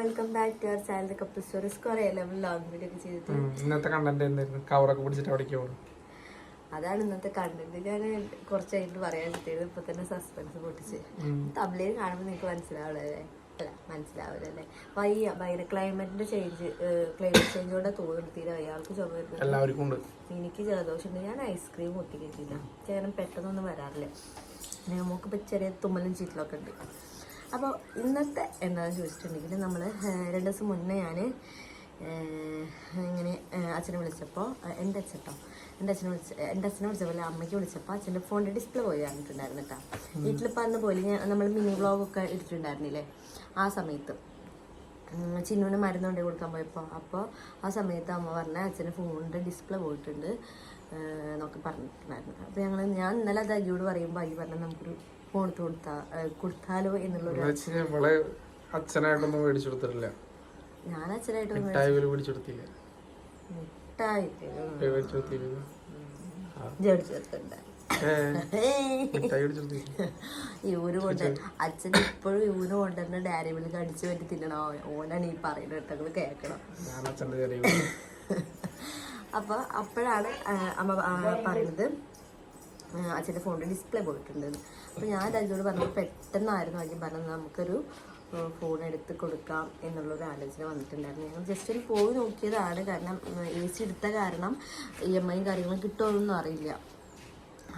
Welcome back to our channel couple stories. കുറേ long video ഒക്കെ ചെയ്തിട്ട് ഇന്നത്തെ കണ്ടന്റ് എന്തായിരുന്നു? കവറൊക്കെ പിടിച്ചിട്ട് അവിടേക്ക് പോകും. അതാണ് ഇന്നത്തെ കണ്ടന്റ്. ഞാൻ കുറച്ചായിട്ട് പറയാൻ പറ്റിയത് ഇപ്പൊ തന്നെ സസ്പെൻസ് പൊട്ടിച്ച്. തമിഴിൽ കാണുമ്പോൾ നിങ്ങൾക്ക് മനസ്സിലാവില്ലേ? അല്ല മനസ്സിലാവില്ലല്ലേ? ഭയങ്കര ക്ലൈമറ്റ് ചേഞ്ച് കൊണ്ട് തോന്നുന്നു തീരെ അയാൾക്ക് ചുമ. എനിക്ക് ജലദോഷം ഉണ്ട്. ഞാൻ ഐസ്ക്രീം പൊട്ടിക്കിട്ടില്ല, കാരണം പെട്ടെന്നൊന്നും വരാറില്ല. നമുക്ക് ഇപ്പം ചെറിയ തുമ്മലും ചീറ്റലൊക്കെ ഉണ്ട്. അപ്പോൾ ഇന്നത്തെ എന്താണെന്ന് ചോദിച്ചിട്ടുണ്ടെങ്കിൽ നമ്മൾ 2 ദിവസം മുന്നേ ഞാൻ ഇങ്ങനെ അച്ഛനെ വിളിച്ചപ്പോൾ എൻ്റെ അച്ഛനെ വിളിച്ചപ്പോൾ അമ്മയ്ക്ക് വിളിച്ചപ്പോൾ അച്ഛൻ്റെ ഫോണിൻ്റെ ഡിസ്പ്ലേ പോയി കാണിട്ടുണ്ടായിരുന്നു കേട്ടോ. വീട്ടിലിപ്പോൾ അന്ന് പോലെ നമ്മൾ മിനി വ്ളോഗൊക്കെ എടുത്തിട്ടുണ്ടായിരുന്നില്ലേ, ആ സമയത്ത് ചിന്നുവിന് മരുന്ന് കൊണ്ടു കൊടുക്കാൻ പോയപ്പോൾ. അപ്പോൾ ആ സമയത്ത് അമ്മ പറഞ്ഞ അച്ഛൻ്റെ ഫോണിൻ്റെ ഡിസ്പ്ലേ പോയിട്ടുണ്ട് എന്നൊക്കെ പറഞ്ഞിട്ടുണ്ടായിരുന്നു. അപ്പോൾ ഞാൻ ഇന്നലെ അത് അയ്യോട് പറയുമ്പോൾ അയ്യോ പറഞ്ഞാൽ നമുക്കൊരു ഫോൺ കൊടുത്താലോ എന്നുള്ളൊരു. അച്ഛനായിട്ടൊന്നും മേടിച്ചു കൊടുത്തിട്ടില്ല. ഞാൻ അച്ഛനായിട്ടൊന്നും യൂന് കൊണ്ട് അച്ഛൻ ഇപ്പോഴും യൂന് കൊണ്ടുവന്ന് ഡയറി മിൽക്ക് അടിച്ചു പറ്റി തിന്നണോ? ഓനാണ് ഈ പറയുന്നത് കേട്ടോ, കേൾക്കണം. അപ്പൊ അപ്പോഴാണ് അമ്മ പറയുന്നത് അച്ഛൻ്റെ ഫോണിൻ്റെ ഡിസ്പ്ലേ പോയിട്ടുണ്ട്. അപ്പോൾ ഞാൻ അതിനോട് പറഞ്ഞത് പെട്ടെന്നായിരുന്നു ആദ്യം പറഞ്ഞത് നമുക്കൊരു ഫോൺ എടുത്ത് കൊടുക്കാം എന്നുള്ളൊരു ആലോചന വന്നിട്ടുണ്ടായിരുന്നു. ഞങ്ങൾ ജസ്റ്റ് ഒന്ന് പോയി നോക്കിയതാണ്, കാരണം AC എടുത്ത കാരണം EMI കാര്യങ്ങളും കിട്ടുമെന്നൊന്നും അറിയില്ല.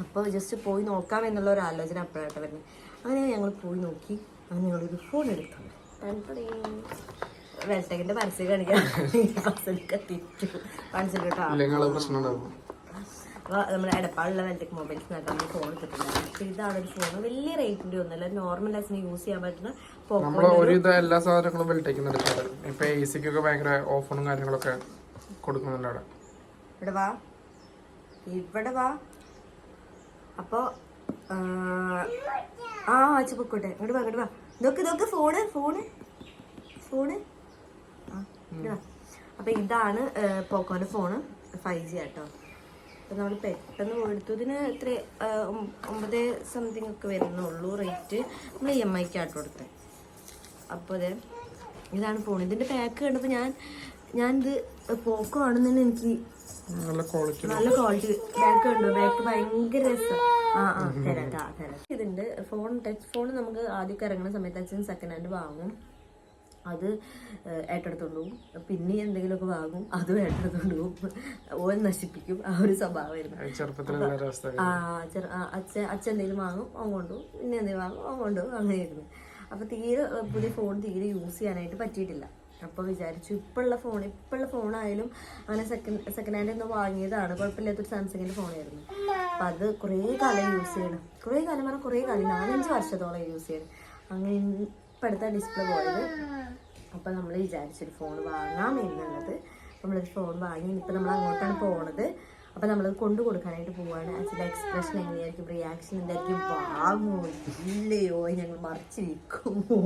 അപ്പോൾ ജസ്റ്റ് പോയി നോക്കാം എന്നുള്ളൊരു ആലോചന അപ്പോഴായിട്ട് വരുന്നത്. അങ്ങനെ ഞങ്ങൾ പോയി നോക്കി. അങ്ങനെ ഞങ്ങളൊരു ഫോൺ എടുത്തു. വെൽടെക്കിൻ്റെ പരസ്യം കാണിക്കാൻ അപ്പോൾ നമ്മുടെ എടപ്പാളുള്ള വെൽടെക് മൊബൈൽസ് നമ്മൾ ഫോൺ കിട്ടുന്നുണ്ട്. അപ്പോൾ ഇതാണ് ഒരു ഫോൺ. വലിയ റേറ്റിൻ്റെ ഒന്നുമല്ല, നോർമൽ ആസിന് യൂസ് ചെയ്യാൻ പറ്റുന്ന എല്ലാ സാധനങ്ങളും വെൽടെക്കിന്ന്. ഇപ്പൊ ACക്കൊക്കെ ഭയങ്കര ഓഫറും കാര്യങ്ങളൊക്കെ കൊടുക്കുന്നുണ്ട് അവിടെ. ഇവിടെ വാ. അപ്പോൾ അച്ഛ പൊക്കോട്ടെ. ഇങ്ങോട്ട് വാ. ഇതൊക്കെ ഫോണ്. അപ്പോൾ ഇതാണ് പോക്കോന്റെ ഫോണ്. 5G ആട്ടോ. അപ്പം നമ്മൾ പെട്ടെന്ന് എടുത്തതിന് എത്ര 9 സംതിങ് ഒക്കെ വരുന്നുള്ളൂ റേറ്റ്. നമ്മൾ EMIക്ക് ആട്ടോ കൊടുത്തത്. അപ്പോൾ അതെ ഇതാണ് ഫോൺ. ഇതിൻ്റെ പാക്ക് കണ്ടപ്പോൾ ഞാനിത് പോക്കോ ആണെന്ന് തന്നെ എനിക്ക് നല്ല ക്വാളിറ്റി ബാക്ക് കണ്ടു. ബാക്ക് ഭയങ്കര രസം. തരാം. ഇതിൻ്റെ ഫോൺ ടച്ച് ഫോൺ നമുക്ക് ആദ്യമൊക്കെ ഇറങ്ങുന്ന സമയത്ത് അച്ഛൻ സെക്കൻഡ് ഹാൻഡ് വാങ്ങും, അത് ഏറ്റെടുത്തോണ്ട് പോകും. പിന്നെ എന്തെങ്കിലുമൊക്കെ വാങ്ങും, അതും ഏറ്റെടുത്തോണ്ട് പോകും. ഓൻ നശിപ്പിക്കും. ആ ഒരു സ്വഭാവമായിരുന്നു. അച്ഛൻ എന്തെങ്കിലും വാങ്ങും അവൻ കൊണ്ടുപോകും, പിന്നെ എന്തെങ്കിലും വാങ്ങും അവൻ കൊണ്ടുപോകും, അങ്ങനെയായിരുന്നു. അപ്പോൾ പുതിയ ഫോൺ തീരെ യൂസ് ചെയ്യാനായിട്ട് പറ്റിയിട്ടില്ല. അപ്പോൾ വിചാരിച്ചു ഇപ്പോഴുള്ള ഫോണായാലും അങ്ങനെ സെക്കൻഡ് ഹാൻഡ് ഒന്ന് വാങ്ങിയതാണ്, കുഴപ്പമില്ലാത്തൊരു സാംസങ്ങിൻ്റെ ഫോണായിരുന്നു. അപ്പം അത് കുറേ കാലം യൂസ് ചെയ്യണം. കുറേ കാലം 4-5 വർഷത്തോളം യൂസ് ചെയ്യണം. അങ്ങനെ ഇപ്പം അടുത്ത ഡിസ്പ്ലേ പോയത്. അപ്പം നമ്മൾ വിചാരിച്ചൊരു ഫോൺ വാങ്ങാം എന്നുള്ളത്. നമ്മളൊരു ഫോൺ വാങ്ങി ഇപ്പം നമ്മൾ അങ്ങോട്ടാണ് പോണത്. അപ്പം നമ്മളത് കൊണ്ടു കൊടുക്കാനായിട്ട് പോവാണ്. അച്ഛൻ്റെ എക്സ്പ്രഷൻ എങ്ങനെയായിരിക്കും, റിയാക്ഷൻ എന്തായിരിക്കും, വാങ്ങുമോ ഇല്ലയോ, ഞങ്ങൾ മറിച്ചിരിക്കുമോ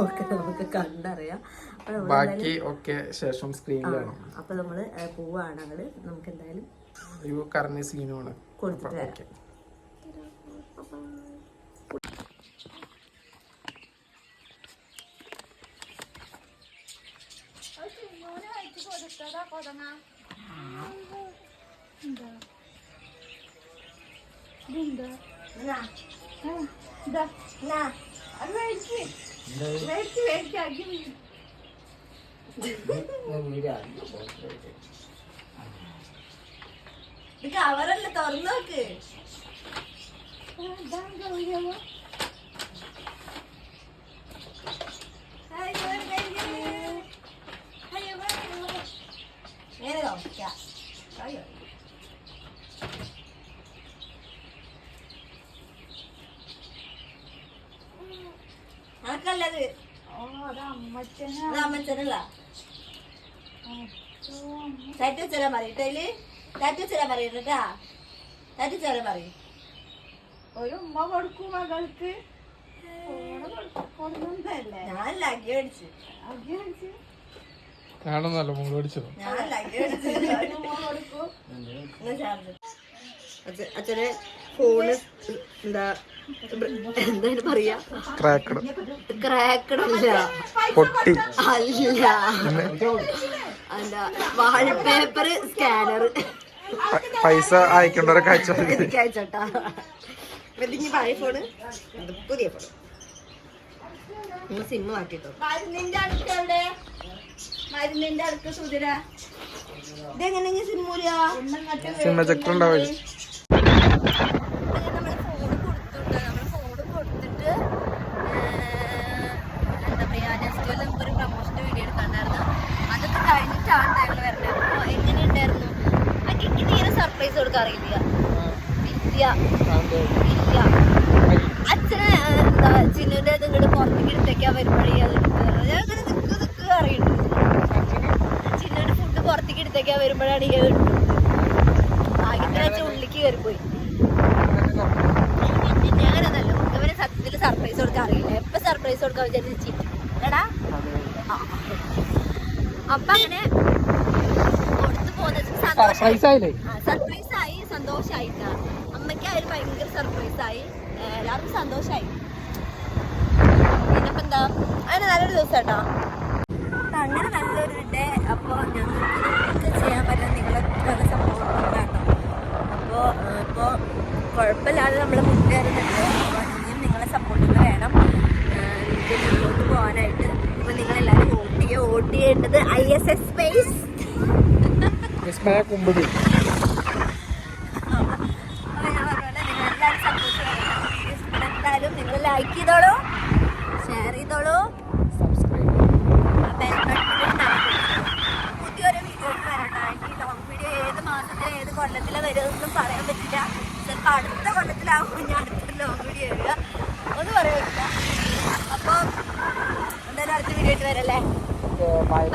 ഒക്കെ നമുക്ക് കണ്ടറിയാം. അപ്പം നമ്മൾ പോവാണ്. അങ്ങോട്ട് നമുക്ക് എന്തായാലും കൊടുത്തിട്ട് വരാം. കവറല്ല, തുറന്നു നോക്ക്. അനക്കല്ലത് അമ്മച്ചനല്ല. തട്ടി വെച്ചാ പറയട്ടേല്, തട്ടി വെച്ചാ പറയട്ടാ, തട്ടി വെച്ചാ പറയും. ഒരു ഉമ്മ കൊടുക്കും മകൾക്ക്. ഞാൻ ലഗ്ഗി അടിച്ചു കാണുന്നല്ലോ മോള് അടിച്ചോ. ഞാൻ ലഗ്ഗി അടിച്ചു കൊടുക്കും. അച്ഛനെ ഫോണ് എന്താണ് പറയാ, ക്രാക്കഡല്ല, പൊട്ടി, അല്ല എന്താ വാൾപേപ്പർ സ്കാനർ. പൈസ അയക്കേണ്ടവരൊക്കെ എനിക്ക് അയച്ചോട്ടാ. ഇതിങ്ങി പഴയ ഫോണ്, പുതിയ ഫോൺ സിം മാറ്റിട്ടോ. മരുന്നിന്റെ അടുത്ത് സുതിര ഇതെങ്ങനെ സിമ്മൂല സിമ്മ ചക്രം ഉണ്ടാവില്ല. നമ്മള് ഫോൺ കൊടുത്തിട്ട് എന്താ പറയാ, ജസ്റ്റ് നമുക്കൊരു പ്രൊമോഷന്റെ വീഡിയോ എടുക്കാണ്ടായിരുന്നു. അതൊക്കെ കഴിഞ്ഞിട്ടാണ് ഞങ്ങൾ വരുന്നത്. അപ്പൊ എങ്ങനെയുണ്ടായിരുന്നു? എനിക്ക് തീരെ സർപ്രൈസ് കൊടുക്കാൻ അറിയില്ല. ഇല്ല അച്ഛനെ എന്താ ചിന്നുവിന്റെ ഇത് ഇങ്ങോട്ട് പുറത്തേക്ക് എടുത്തേക്കാൻ വരുമ്പോഴേ അത് ഞാൻ ഇങ്ങനെ നിക്ക് അറിയുന്നു. ചിന്നുവിന്റെ ഫുഡ് പുറത്തേക്ക് എടുത്തേക്കാൻ വരുമ്പോഴാണ് ഈ ആദ്യത്തെ വെച്ച ഉള്ളിക്ക് കയറിപ്പോയി. ഞാനതല്ല, ഇവരെ സത്യത്തിൽ സർപ്രൈസ് കൊടുക്കാൻ അറിയില്ല. എപ്പൊ സർപ്രൈസ് കൊടുക്കാൻ വിചാരിച്ചു എടാ. അപ്പൊ അങ്ങനെ കൊടുത്തു പോകുന്നത് സർപ്രൈസ് ആയി, സന്തോഷായിട്ടാ. അമ്മയ്ക്കായാലും ഭയങ്കര സർപ്രൈസ് ആയി, എല്ലാവർക്കും സന്തോഷായി. പിന്നെപ്പോ എന്താ, അങ്ങനെ നല്ലൊരു ദിവസം കേട്ടോ. അങ്ങനെ നല്ലൊരു ഡേ. അപ്പോൾ ഞങ്ങൾക്ക് ചെയ്യാൻ പറ്റുന്ന നിങ്ങളെ സപ്പോർട്ട് വേണം. അപ്പോൾ കുഴപ്പമില്ലാതെ നമ്മൾ മുന്നേറുന്നുണ്ട്. അപ്പോൾ ഇനിയും നിങ്ങളെ സപ്പോർട്ട് വേണം എനിക്ക് മുന്നോട്ട് പോകാനായിട്ട്. അപ്പോൾ നിങ്ങളെല്ലാവരും വോട്ട് ചെയ്യേണ്ടത് ISS സ്പേസ് എന്തായാലും നിങ്ങൾ ലൈക്ക് ചെയ്തോളൂ, ഷെയർ ചെയ്തോളൂ, പുതിയൊരു വീഡിയോ വരട്ടെ. ഈ ലോങ് വീഡിയോ ഏത് മാസത്തിൽ ഏത് കൊല്ലത്തിലെ വരുമെന്നൊന്നും പറയാൻ പറ്റില്ല. ചിലപ്പോൾ അടുത്ത കൊല്ലത്തിലാവും ഞാൻ അടുത്തൊരു ലോങ് വീഡിയോ വരിക, ഒന്നും പറയാൻ പറ്റില്ല. അപ്പോൾ എന്തായാലും അടുത്ത വീഡിയോ ആയിട്ട് വരല്ലേ. ബൈ.